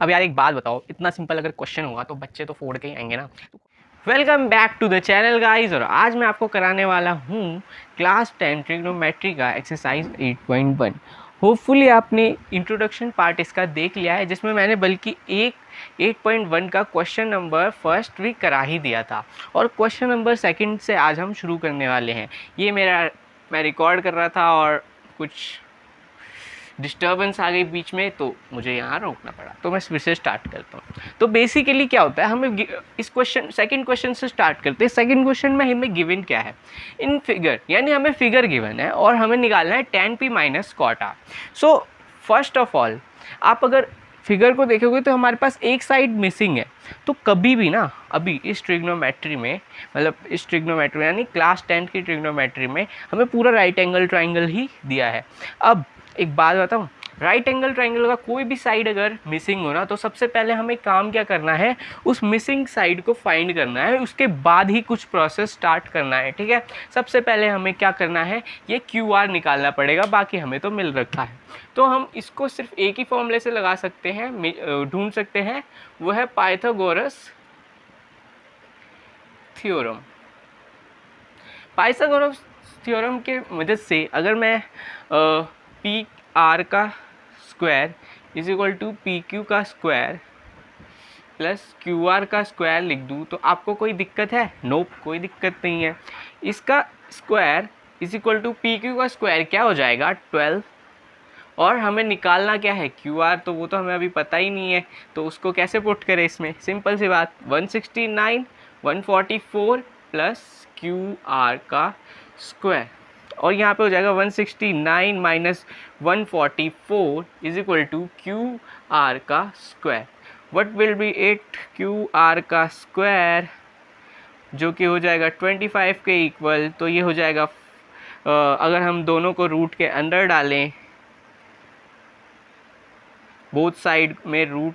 अब यार एक बात बताओ, इतना सिंपल अगर क्वेश्चन होगा तो बच्चे तो फोड़ के ही आएंगे ना। Welcome back to the channel guys, और आज मैं आपको कराने वाला हूँ क्लास 10 ट्रिग्नोमेट्री का एक्सरसाइज 8.1। होपफुली आपने इंट्रोडक्शन पार्ट इसका देख लिया है, जिसमें मैंने बल्कि एक 8.1 का क्वेश्चन नंबर फर्स्ट वीक करा ही दिया था, और क्वेश्चन नंबर सेकंड से आज हम शुरू करने वाले हैं। ये मैं रिकॉर्ड कर रहा था और कुछ डिस्टर्बेंस आ गई बीच में, तो मुझे यहाँ रोकना पड़ा, तो मैं फिर से स्टार्ट करता हूँ। तो बेसिकली क्या होता है, हमें इस सेकंड क्वेश्चन से स्टार्ट करते हैं। सेकंड क्वेश्चन में हमें गिवन क्या है, इन फिगर, यानी हमें फिगर गिवन है और हमें निकालना है tan p minus cot r। So first of all, आप अगर फिगर को देखोगे तो हमारे पास एक साइड मिसिंग है। तो कभी भी ना, अभी इस ट्रिग्नोमेट्री में, मतलब इस ट्रिग्नोमेट्री यानी क्लास 10 की ट्रिग्नोमेट्री में हमें पूरा राइट एंगल ट्राइंगल ही दिया है। अब एक बात बताऊँ, राइट एंगल ट्राइंगल का कोई भी साइड अगर मिसिंग हो ना, तो सबसे पहले हमें काम क्या करना है, उस मिसिंग साइड को फाइंड करना है, उसके बाद ही कुछ प्रोसेस स्टार्ट करना है। ठीक है, सबसे पहले हमें क्या करना है, ये QR निकालना पड़ेगा, बाकी हमें तो मिल रखा है। तो हम इसको सिर्फ एक ही फॉर्मूले से लगा सकते हैं, ढूंढ सकते हैं, वो है पाइथागोरस थ्योरम। पाइथागोरस थ्योरम के मदद से अगर मैं पी आर का square is equal to P Q का स्क्वायर प्लस क्यू आर का स्क्वायर लिख दूँ, तो आपको कोई दिक्कत है? नोप, कोई दिक्कत नहीं है। इसका square is equal to P Q का स्क्वायर क्या हो जाएगा, 12। और हमें निकालना क्या है, क्यू आर, तो वो तो हमें अभी पता ही नहीं है, तो उसको कैसे पुट करें इसमें? सिंपल सी बात, 169 144 प्लस क्यू आर का स्क्वायर, और यहाँ पे हो जाएगा 169 minus 144 is equal to Q R का square. What will be it, Q R का स्क्वायर, जो कि हो जाएगा 25 के इक्वल। तो ये हो जाएगा, अगर हम दोनों को रूट के अंदर डालें, बोथ साइड में रूट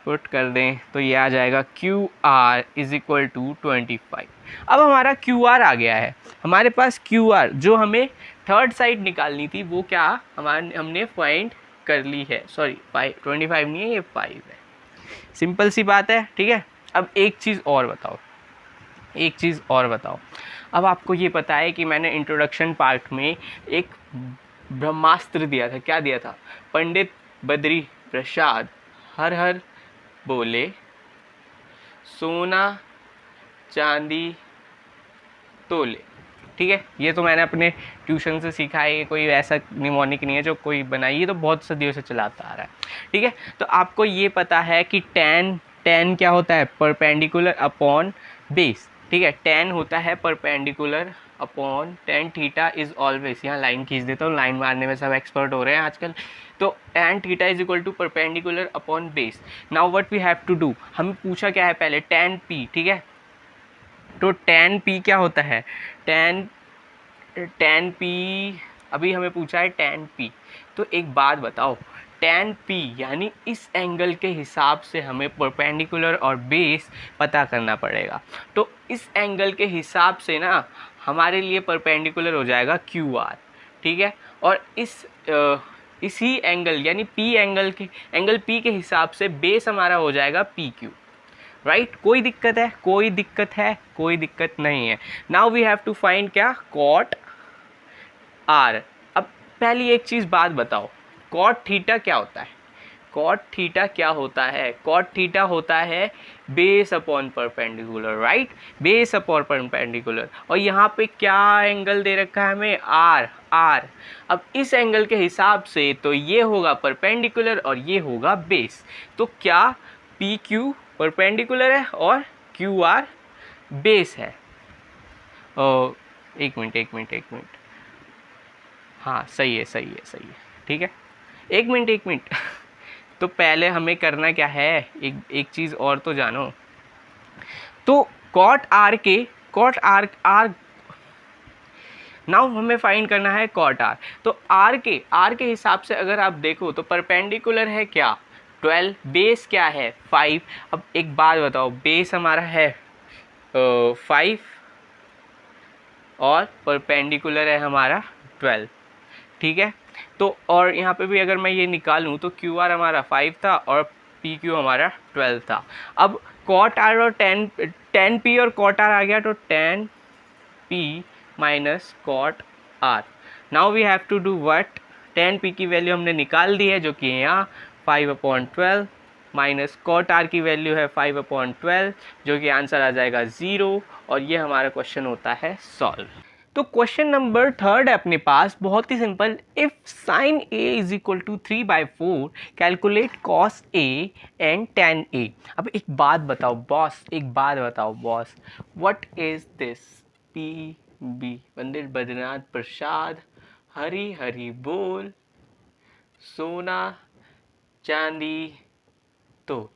पुट कर दें, तो ये आ जाएगा Q R is equal to 25। अब हमारा क्यू आर आ गया है, हमारे पास क्यू आर जो हमें थर्ड साइड निकालनी थी, वो क्या हमने फाइंड कर ली है। सॉरी, 25 नहीं है, ये 5 है। सिंपल सी बात है, ठीक है। अब एक चीज़ और बताओ, अब आपको ये पता है कि मैंने इंट्रोडक्शन पार्ट में एक ब्रह्मास्त्र दिया था। क्या दिया था? पंडित बद्री प्रसाद हर हर बोले, सोना चांदी तोले। ठीक है, ये तो मैंने अपने ट्यूशन से सीखा है, ये कोई ऐसा निमोनिक नहीं है जो कोई बनाई, ये तो बहुत सदियों से चलाता आ रहा है। ठीक है, तो आपको ये पता है कि tan क्या होता है, परपेंडिकुलर अपॉन बेस। ठीक है, tan होता है perpendicular upon tan theta is always, यहाँ लाइन खींच देता हूँ, लाइन मारने में सब एक्सपर्ट हो रहे हैं आजकल। तो tan theta is equal to perpendicular upon base. Now what we have to do, हमें पूछा क्या है पहले, tan p। ठीक है, तो tan p क्या होता है, tan p, अभी हमें पूछा है tan p। तो एक बात बताओ, tan p यानी इस एंगल के हिसाब से हमें परपेंडिकुलर और बेस पता करना पड़ेगा। तो इस एंगल के हिसाब से ना हमारे लिए परपेंडिकुलर हो जाएगा क्यू आर। ठीक है, और इसी एंगल यानी एंगल p के हिसाब से बेस हमारा हो जाएगा पी क्यू। राइट, कोई दिक्कत है? कोई दिक्कत नहीं है। Now we have to find क्या, कॉट आर। अब पहली एक चीज़ बात बताओ, कॉट थीटा क्या होता है? कॉट थीटा होता है base upon perpendicular. Right, base upon perpendicular, और यहाँ पे क्या एंगल दे रखा है हमें, आर। अब इस एंगल के हिसाब से तो ये होगा परपेंडिकुलर और ये होगा बेस। तो क्या पी क्यू परपेंडिकुलर है और क्यू आर बेस है? एक मिनट, हाँ सही है। ठीक है, एक मिनट तो पहले हमें करना क्या है, एक चीज़ और तो जानो। तो कॉट आर नाउ हमें फाइंड करना है कॉट आर। तो आर के हिसाब से अगर आप देखो तो परपेंडिकुलर है क्या, 12, बेस क्या है, 5। अब एक बात बताओ, बेस हमारा है 5 और परपेंडिकुलर है हमारा 12। ठीक है, तो और यहाँ पे भी अगर मैं ये निकालूँ तो क्यू आर हमारा 5 था और पी क्यू हमारा 12 था। अब कॉट आर और टेन पी और कॉट आर आ गया, तो tan P minus cot R. Now we have to do what, tan P की वैल्यू हमने निकाल दी है जो कि यहाँ 5/12 माइनस कॉट आर की वैल्यू है 5/12 जो कि आंसर आ जाएगा 0, और ये हमारा क्वेश्चन होता है सॉल्व। तो क्वेश्चन नंबर थर्ड है अपने पास, बहुत ही simple. If sine A is equal to 3/4 calculate cos A and tan A. अब एक बात बताओ बॉस, एक बात बताओ boss, what is this? P B Mandir Badrinath प्रसाद, हरी हरी बोल, सोना चांदी। तो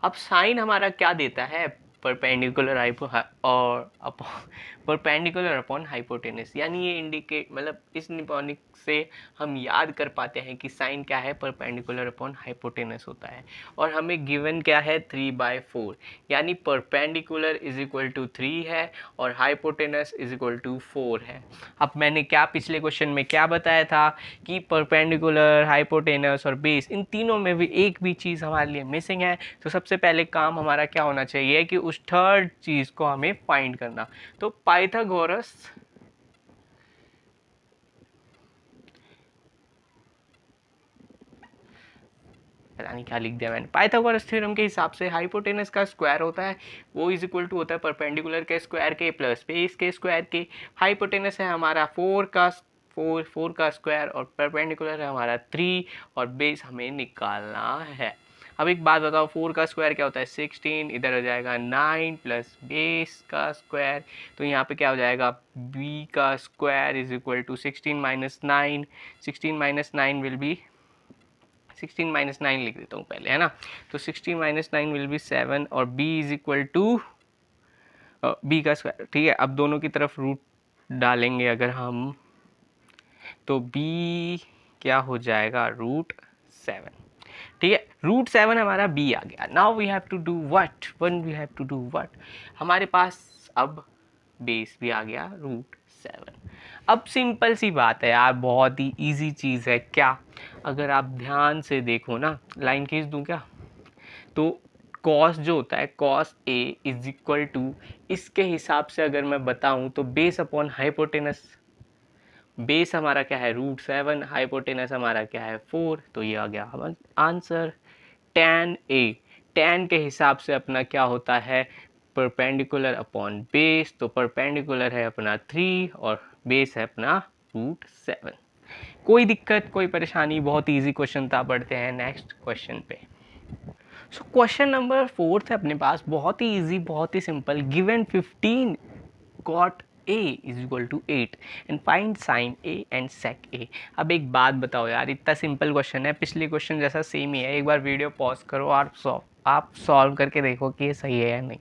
अब साइन हमारा क्या देता है? परपेंडिकुलर और परपेंडिकुलर अपॉन हाइपोटेनस, यानी ये इंडिकेट मतलब इस निपोनिक से हम याद कर पाते हैं कि साइन क्या है? परपेंडिकुलर अपॉन हाइपोटेनस होता है। और हमें गिवन क्या है? 3/4, यानी परपेंडिकुलर इज इक्वल टू 3 है और हाइपोटेनस इज इक्वल टू 4 है। अब मैंने क्या पिछले क्वेश्चन में क्या बताया था कि परपेंडिकुलर, हाइपोटेनस और बेस, इन तीनों में भी एक भी चीज़ हमारे लिए मिसिंग है। तो सबसे पहले काम हमारा क्या होना चाहिए कि उस थर्ड चीज़ को हमें फाइंड करना। तो पाइथागोरस पता नहीं क्या लिख दिया मैंने। पाइथागोरस थ्योरम के हिसाब से हाइपोटेनस का स्क्वायर होता है वो इज इक्वल टू होता है परपेंडिकुलर के स्क्वायर के प्लस बेस के स्क्वायर के। हाइपोटेनस है हमारा 4 का स्क्वायर और परपेंडिकुलर है हमारा 3 और बेस हमें निकालना है। अब एक बात बताओ, 4 का स्क्वायर क्या होता है? 16, इधर हो जाएगा 9 प्लस बेस का स्क्वायर, तो यहाँ पे क्या हो जाएगा? बी का square is equal to 16 minus 9, 16 minus 9 will be 16 minus 9 लिख देता हूँ पहले, है ना। तो 16 माइनस 9 विल बी 7 और b is equal to B का स्क्वायर, ठीक है। अब दोनों की तरफ रूट डालेंगे अगर हम, तो b क्या हो जाएगा? √7, ठीक है। √7 हमारा b आ गया। Now we have to do what, one we have to do what, हमारे पास अब बेस भी आ गया √7। अब सिंपल सी बात है यार, बहुत ही इजी चीज़ है। क्या? अगर आप ध्यान से देखो ना, लाइन खींच दूं क्या? तो कॉस जो होता है, cos A is equal to, इसके हिसाब से अगर मैं बताऊं तो बेस अपॉन हाइपोटेनस। बेस हमारा क्या है? √7, हाइपोटेनस हमारा क्या है? 4, तो ये आ गया हमारा आंसर। tan ए, tan के हिसाब से अपना क्या होता है? परपेंडिकुलर अपॉन बेस, तो परपेंडिकुलर है अपना 3 और बेस है अपना √7। कोई दिक्कत, कोई परेशानी? बहुत इजी क्वेश्चन था। बढ़ते हैं नेक्स्ट क्वेश्चन पे। सो क्वेश्चन नंबर 4 है अपने पास, बहुत ही इजी, बहुत ही simple. Given 15 cot a is equal to 8 and find sine a and sec a। अब एक बात बताओ यार, इतना सिंपल क्वेश्चन है, पिछले क्वेश्चन जैसा सेम ही है। एक बार वीडियो पॉज करो और आप सॉल्व करके देखो कि ये सही है या नहीं।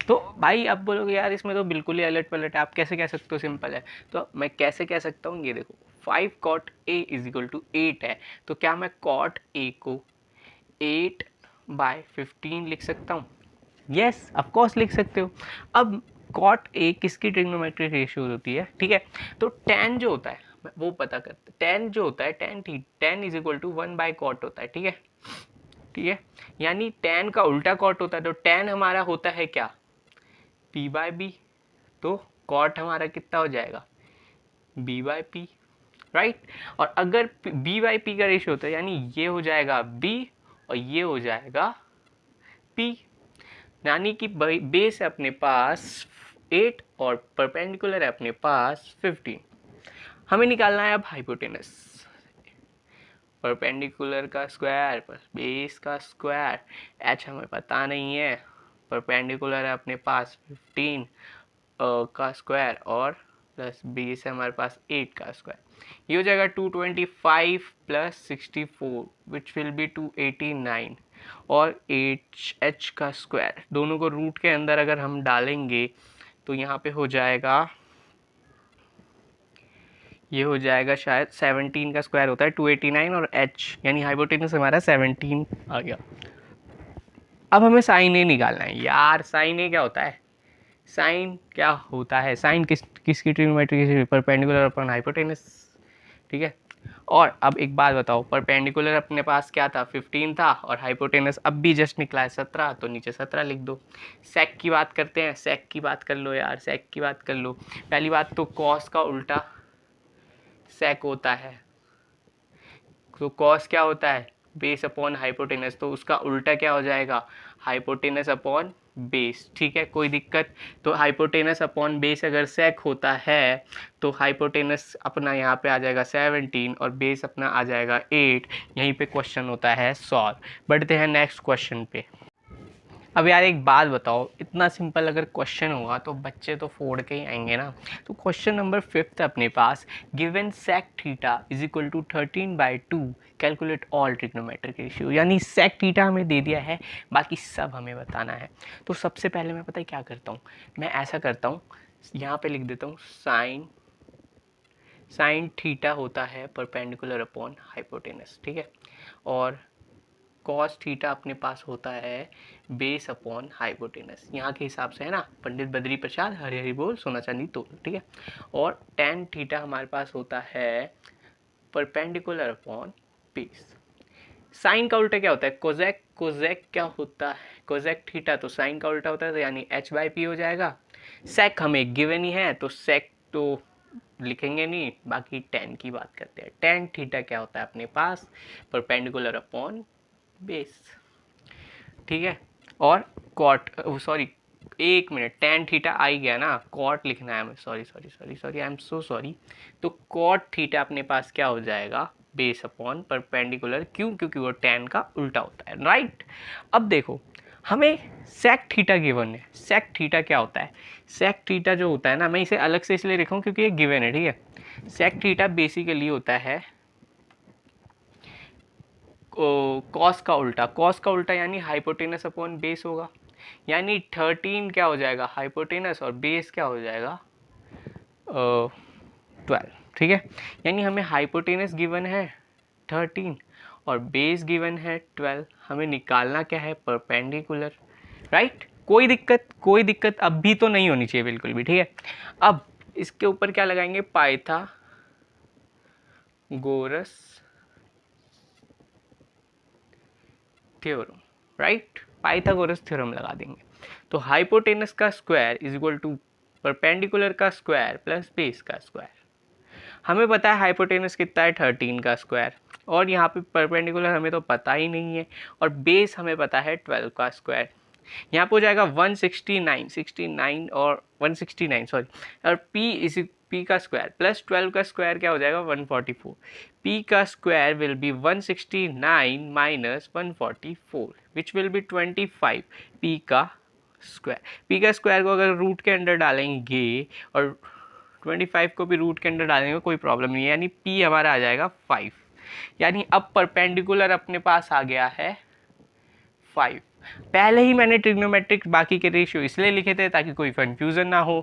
तो भाई अब बोलोगे यार इसमें तो बिल्कुल ही अलट पलट है, आप कैसे कह सकते हो सिंपल है? तो मैं कैसे कह सकता हूँ, ये देखो 5 cot a is equal to 8 है, तो क्या मैं cot a को 8/15 लिख सकता हूँ? यस ऑफ कोर्स लिख सकते हो। अब कॉट ए किसकी ट्रिग्नोमेट्रिक रेशियो होती है? ठीक है, तो tan जो होता है वो पता करते, tan जो होता है tan is equal to 1/cot होता है, ठीक है। ठीक है, यानी tan का उल्टा कॉट होता है, तो tan हमारा होता है क्या? p/b, तो कॉट हमारा कितना हो जाएगा? b/p, right. और अगर b/p का रेशियो होता है, यानी ये हो जाएगा b और ये हो जाएगा p, यानी कि बेस है अपने पास 8 और परपेंडिकुलर है अपने पास 15। हमें निकालना है अब हाइपोटेनस। परपेंडिकुलर का स्क्वायर प्लस बेस का स्क्वायर, h हमें पता नहीं है, परपेंडिकुलर है अपने पास 15 का स्क्वायर और प्लस बेस है हमारे पास 8 का स्क्वायर। ये हो जाएगा 225 प्लस 64 विच विल बी 289 और h का स्क्वायर, दोनों को रूट के अंदर अगर हम डालेंगे तो यहाँ पे हो जाएगा, ये हो जाएगा शायद 17 का स्क्वायर होता है 289 और h यानी हाइपोटेनस हमारा 17 आ गया। अब हमें साइन ए निकालना है यार। साइन ए क्या होता है? साइन क्या होता है? साइन किसकी ट्रिग्नोमेट्रिक? परपेंडिकुलर अपॉन हाइपोटेनस, ठीक है। और अब एक बात बताओ, परपेंडिकुलर अपने पास क्या था 15 था और हाइपोटेनस अब भी जस्ट निकला है 17, तो नीचे 17 लिख दो। सेक की बात करते हैं, सेक की बात कर लो यार, सेक की बात कर लो। पहली बात तो कॉस का उल्टा सेक होता है, तो कॉस क्या होता है बेस अपॉन हाइपोटेनस, तो उसका उल्टा क्या हो जाएगा हाइपोटेनस अपॉन बेस। ठीक है, कोई दिक्कत। तो हाइपोटेनस अपॉन बेस अगर सेक होता है तो हाइपोटेनस अपना यहाँ पे आ जाएगा 17 और बेस अपना आ जाएगा 8। यहीं पे क्वेश्चन होता है सॉल्व। बढ़ते हैं नेक्स्ट क्वेश्चन पे। अब यार एक बात बताओ, इतना सिंपल अगर क्वेश्चन होगा तो बच्चे तो फोड़ के ही आएंगे ना। तो क्वेश्चन नंबर 5 अपने पास, given sec theta is equal to 13/2 calculate all trigonometric ratio, यानी सेक थीटा हमें दे दिया है, बाकी सब हमें बताना है। तो सबसे पहले मैं पता है क्या करता हूँ, मैं ऐसा करता हूँ, यहाँ पे लिख देता हूँ साइन थीटा होता है परपेंडिकुलर अपॉन हाइपोटेनस। ठीक है, और कॉस थीटा अपने पास होता है बेस अपॉन हाइपोटेनस, यहाँ के हिसाब से है ना, पंडित बद्री प्रसाद हरि हरि बोल सोना चांदी तोल। ठीक है, और टेन थीटा हमारे पास होता है परपेंडिकुलर अपॉन बेस। साइन का उल्टा क्या होता है कोजेक, कोजेक क्या होता है कोजेक थीटा, तो साइन का उल्टा होता है, तो यानी h/p हो जाएगा। सेक हमें गिवन ही है तो सेक तो लिखेंगे नहीं, बाकी टेन की बात करते हैं। टेन थीटा क्या होता है अपने पास परपेंडिकुलर अपॉन बेस। ठीक है, और कॉट, सॉरी एक मिनट, टेन थीटा आ ही गया ना, कॉट लिखना है हमें, sorry I am so sorry. तो कॉट थीटा अपने पास क्या हो जाएगा बेस अपॉन परपेंडिकुलर, क्यों, क्योंकि वो टेन का उल्टा होता है, राइट। अब देखो हमें सेक थीटा गिवन है, सेक थीटा क्या होता है, सेक थीटा जो होता है ना, मैं इसे अलग से इसलिए लिखूँ क्योंकि ये गिवन है। ठीक है, सेक थीटा बेसिकली होता है कॉस का उल्टा, कॉस का उल्टा यानी हाइपोटेनस अपॉन बेस होगा, यानी 13 क्या हो जाएगा हाइपोटेनस और बेस क्या हो जाएगा 12। ठीक है, यानी हमें हाइपोटेनस गिवन है 13 और बेस गिवन है 12, हमें निकालना क्या है परपेंडिकुलर, राइट। कोई दिक्कत, कोई दिक्कत अब भी तो नहीं होनी चाहिए बिल्कुल भी। ठीक है, अब इसके ऊपर क्या लगाएंगे Pythagoras theorem, right, Pythagoras theorem लगा देंगे। तो हाइपोटेनस का square is equal to perpendicular का स्क्वायर प्लस बेस का स्क्वायर। हमें पता है हाइपोटेनस कितना है 13 का स्क्वायर, और यहाँ पे परपेंडिकुलर हमें तो पता ही नहीं है, और बेस हमें पता है 12 का स्क्वायर। यहाँ पे हो जाएगा 169 और 169 सॉरी, और p का स्क्वायर प्लस 12 का स्क्वायर क्या हो जाएगा 144। p का square will be 169 minus 144 which will be 25 p का स्क्वायर। p का स्क्वायर को अगर रूट के अंदर डालेंगे और 25 को भी रूट के अंदर डालेंगे कोई प्रॉब्लम नहीं है, यानी p हमारा आ जाएगा 5। यानी अब परपेंडिकुलर अपने पास आ गया है 5। पहले ही मैंने ट्रिग्नोमेट्रिक बाकी के रेशियो इसलिए लिखे थे ताकि कोई कंफ्यूजन ना हो।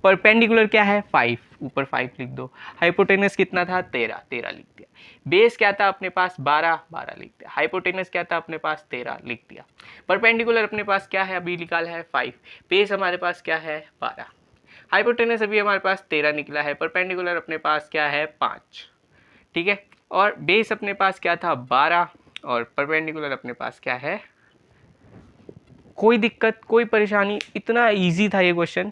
परपेंडिकुलर क्या है 5, ऊपर 5 लिख दो। हाइपोटेनस कितना था 13 लिख दिया। बेस क्या था अपने पास 12 लिख दिया। हाइपोटेनस क्या था अपने पास 13 लिख दिया। परपेंडिकुलर अपने पास क्या है अभी निकाला है 5, बेस हमारे पास क्या है 12, हाइपोटेनस अभी हमारे पास 13 निकला है, परपेंडिकुलर अपने पास क्या है 5। ठीक है, और बेस अपने पास क्या था 12 और परपेंडिकुलर अपने पास क्या है। कोई दिक्कत, कोई परेशानी, इतना इजी था ये क्वेश्चन।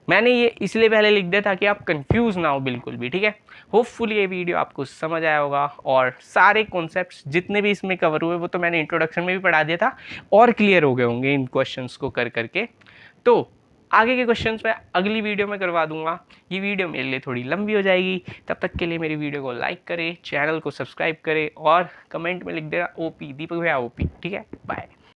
मैंने ये इसलिए पहले लिख दिया ताकि आप कंफ्यूज ना हो बिल्कुल भी। ठीक है, होपफुली ये वीडियो आपको समझ आया होगा, और सारे कॉन्सेप्ट्स जितने भी इसमें कवर हुए वो तो मैंने इंट्रोडक्शन में भी पढ़ा दिया था, और क्लियर हो गए होंगे इन क्वेश्चंस को कर करके। तो आगे के क्वेश्चंस मैं अगली वीडियो में करवा दूंगा। ये वीडियो मेरे लिए थोड़ी लंबी हो जाएगी, तब तक के लिए मेरी वीडियो को लाइक करें, चैनल को सब्सक्राइब करें और कमेंट में लिख देना ओपी दीपक भैया ओपी। ठीक है, बाय।